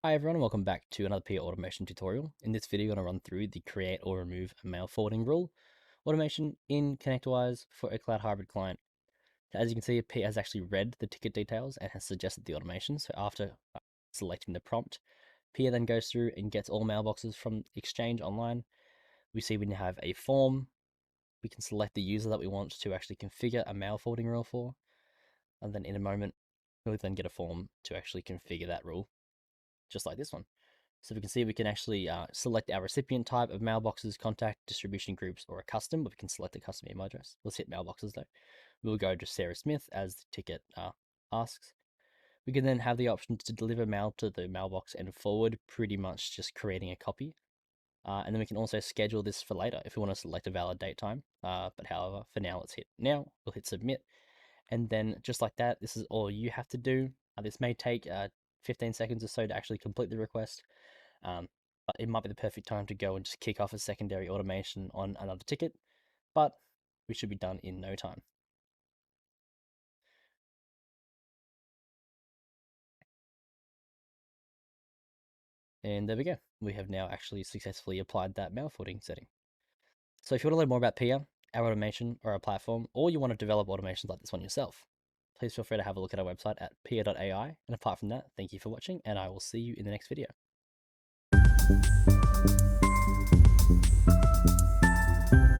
Hi everyone, and welcome back to another Pia Automation tutorial. In this video, I'm going to run through the create or remove a mail forwarding rule automation in ConnectWise for a cloud hybrid client. As you can see, Pia has actually read the ticket details and has suggested the automation. So after selecting the prompt, Pia then goes through and gets all mailboxes from Exchange Online. We see we now have a form. We can select the user that we want to actually configure a mail forwarding rule for. And then in a moment, we'll then get a form to actually configure that rule, just like this one. So we can see we can actually select our recipient type of mailboxes, contact, distribution groups, or a custom, but we can select a custom email address. Let's hit mailboxes though. We'll go to Sarah Smith as the ticket asks. We can then have the option to deliver mail to the mailbox and forward, pretty much just creating a copy. And then we can also schedule this for later if we want to select a valid date time. But however, for now, let's hit now. We'll hit submit. And then just like that, this is all you have to do. This may take 15 seconds or so to actually complete the request. But it might be the perfect time to go and just kick off a secondary automation on another ticket, but we should be done in no time. And there we go. We have now actually successfully applied that mail forwarding setting. So if you want to learn more about Pia, our automation, or our platform, or you want to develop automations like this one yourself, please feel free to have a look at our website at pia.ai. And apart from that, thank you for watching, and I will see you in the next video.